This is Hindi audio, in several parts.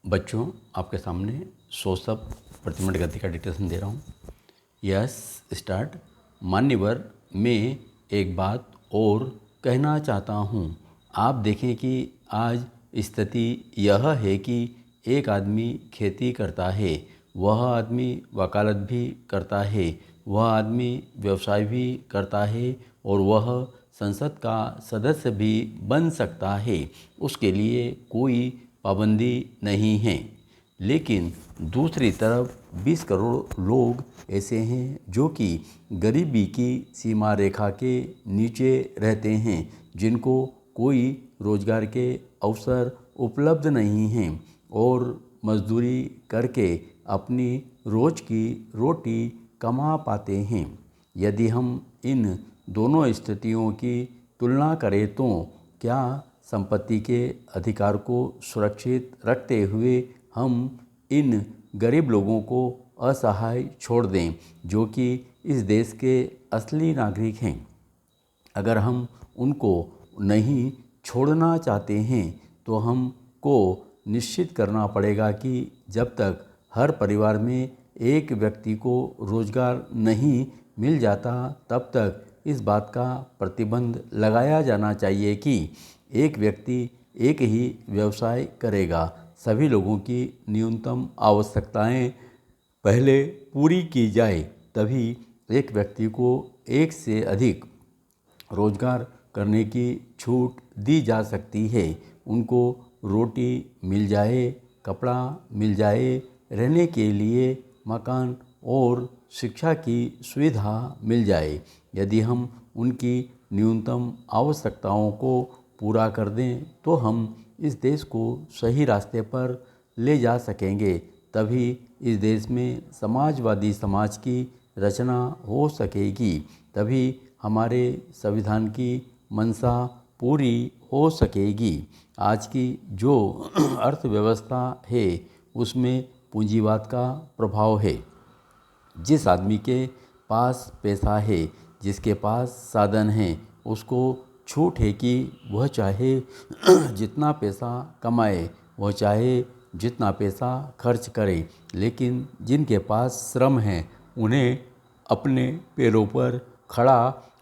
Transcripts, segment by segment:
बच्चों, आपके सामने 100 शब्द प्रति मिनट गति का डिक्टेशन दे रहा हूँ। Yes, start. मान्यवर, मैं एक बात और कहना चाहता हूँ। आप देखें कि आज स्थिति यह है कि एक आदमी खेती करता है, वह आदमी वकालत भी करता है, वह आदमी व्यवसाय भी करता है और वह संसद का सदस्य भी बन सकता है। उसके लिए कोई पाबंदी नहीं है। लेकिन दूसरी तरफ 20 करोड़ लोग ऐसे हैं जो कि गरीबी की सीमा रेखा के नीचे रहते हैं, जिनको कोई रोजगार के अवसर उपलब्ध नहीं हैं और मजदूरी करके अपनी रोज की रोटी कमा पाते हैं। यदि हम इन दोनों स्थितियों की तुलना करें तो क्या संपत्ति के अधिकार को सुरक्षित रखते हुए हम इन गरीब लोगों को असहाय छोड़ दें, जो कि इस देश के असली नागरिक हैं? अगर हम उनको नहीं छोड़ना चाहते हैं तो हमको निश्चित करना पड़ेगा कि जब तक हर परिवार में एक व्यक्ति को रोजगार नहीं मिल जाता, तब तक इस बात का प्रतिबंध लगाया जाना चाहिए कि एक व्यक्ति एक ही व्यवसाय करेगा। सभी लोगों की न्यूनतम आवश्यकताएं पहले पूरी की जाए, तभी एक व्यक्ति को एक से अधिक रोजगार करने की छूट दी जा सकती है। उनको रोटी मिल जाए, कपड़ा मिल जाए, रहने के लिए मकान और शिक्षा की सुविधा मिल जाए। यदि हम उनकी न्यूनतम आवश्यकताओं को पूरा कर दें तो हम इस देश को सही रास्ते पर ले जा सकेंगे। तभी इस देश में समाजवादी समाज की रचना हो सकेगी। तभी हमारे संविधान की मंशा पूरी हो सकेगी। आज की जो अर्थव्यवस्था है उसमें पूंजीवाद का प्रभाव है। जिस आदमी के पास पैसा है, जिसके पास साधन हैं, उसको छूट है कि वह चाहे जितना पैसा कमाए, वह चाहे जितना पैसा खर्च करे। लेकिन जिनके पास श्रम है उन्हें अपने पैरों पर खड़ा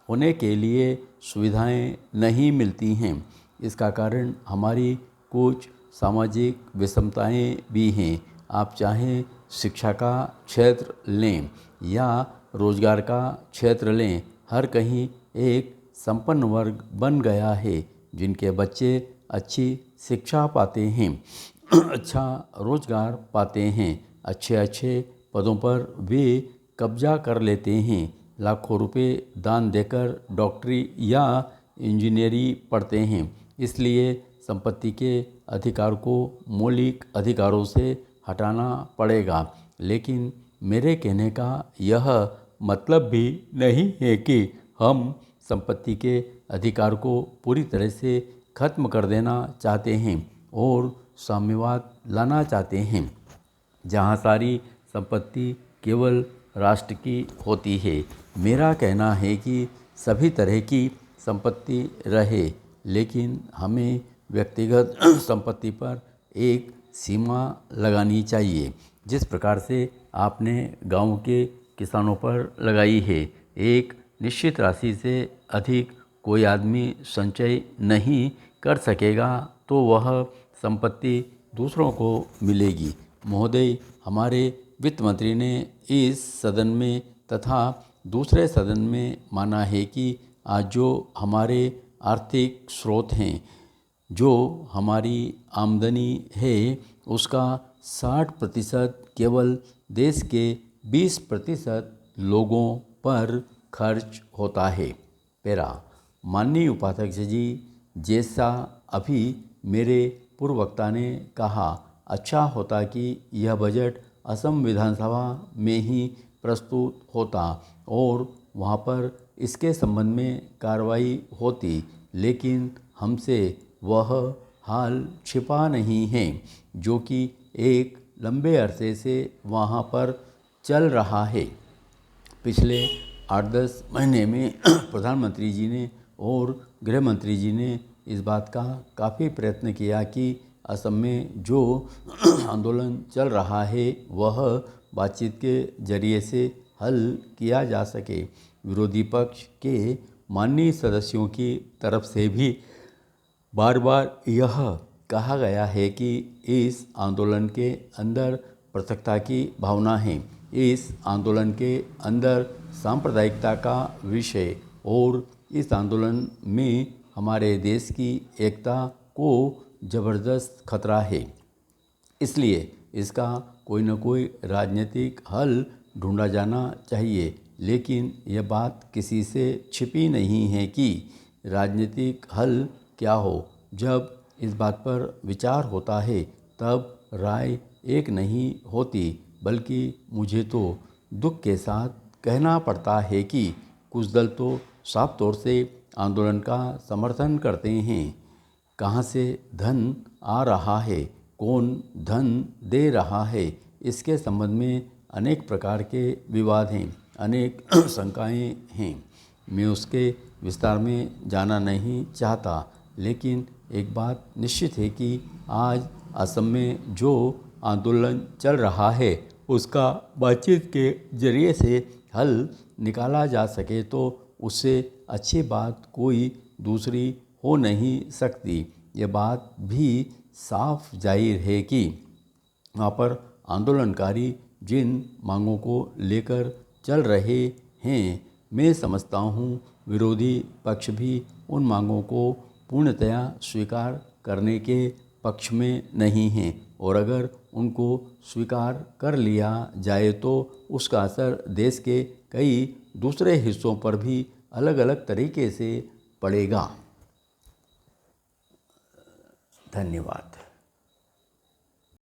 होने के लिए सुविधाएं नहीं मिलती हैं। इसका कारण हमारी कुछ सामाजिक विषमताएं भी हैं। आप चाहें शिक्षा का क्षेत्र लें या रोजगार का क्षेत्र लें, हर कहीं एक संपन्न वर्ग बन गया है जिनके बच्चे अच्छी शिक्षा पाते हैं, अच्छा रोजगार पाते हैं, अच्छे अच्छे पदों पर वे कब्जा कर लेते हैं, लाखों रुपए दान देकर डॉक्टरी या इंजीनियरी पढ़ते हैं। इसलिए संपत्ति के अधिकार को मौलिक अधिकारों से हटाना पड़ेगा। लेकिन मेरे कहने का यह मतलब भी नहीं है कि हम संपत्ति के अधिकार को पूरी तरह से खत्म कर देना चाहते हैं और साम्यवाद लाना चाहते हैं, जहाँ सारी संपत्ति केवल राष्ट्र की होती है। मेरा कहना है कि सभी तरह की संपत्ति रहे, लेकिन हमें व्यक्तिगत संपत्ति पर एक सीमा लगानी चाहिए। जिस प्रकार से आपने गांव के किसानों पर लगाई है, एक निश्चित राशि से अधिक कोई आदमी संचय नहीं कर सकेगा तो वह संपत्ति दूसरों को मिलेगी। महोदय, हमारे वित्त मंत्री ने इस सदन में तथा दूसरे सदन में माना है कि आज जो हमारे आर्थिक स्रोत हैं, जो हमारी आमदनी है, उसका 60% केवल देश के 20% लोगों पर खर्च होता है। पैरा, माननीय उपाध्यक्ष जी, जैसा अभी मेरे पूर्व वक्ता ने कहा, अच्छा होता कि यह बजट असम विधानसभा में ही प्रस्तुत होता और वहाँ पर इसके संबंध में कार्रवाई होती, लेकिन हमसे वह हाल छिपा नहीं है जो कि एक लंबे अरसे से वहाँ पर चल रहा है। पिछले 8-10 महीने में प्रधानमंत्री जी ने और गृह मंत्री जी ने इस बात का काफ़ी प्रयत्न किया कि असम में जो आंदोलन चल रहा है वह बातचीत के जरिए से हल किया जा सके। विरोधी पक्ष के माननीय सदस्यों की तरफ से भी बार बार यह कहा गया है कि इस आंदोलन के अंदर पृथकता की भावना है, इस आंदोलन के अंदर सांप्रदायिकता का विषय और इस आंदोलन में हमारे देश की एकता को ज़बरदस्त खतरा है। इसलिए इसका कोई न कोई राजनीतिक हल ढूंढा जाना चाहिए। लेकिन यह बात किसी से छिपी नहीं है कि राजनीतिक हल क्या हो। जब इस बात पर विचार होता है तब राय एक नहीं होती, बल्कि मुझे तो दुख के साथ कहना पड़ता है कि कुछ दल तो साफ तौर से आंदोलन का समर्थन करते हैं। कहाँ से धन आ रहा है, कौन धन दे रहा है, इसके संबंध में अनेक प्रकार के विवाद हैं, अनेक शंकाएं हैं। मैं उसके विस्तार में जाना नहीं चाहता, लेकिन एक बात निश्चित है कि आज असम में जो आंदोलन चल रहा है उसका बातचीत के जरिए से हल निकाला जा सके तो उससे अच्छी बात कोई दूसरी हो नहीं सकती। ये बात भी साफ जाहिर है कि वहाँ पर आंदोलनकारी जिन मांगों को लेकर चल रहे हैं, मैं समझता हूँ विरोधी पक्ष भी उन मांगों को पूर्णतया स्वीकार करने के पक्ष में नहीं हैं, और अगर उनको स्वीकार कर लिया जाए तो उसका असर देश के कई दूसरे हिस्सों पर भी अलग अलग तरीके से पड़ेगा। धन्यवाद।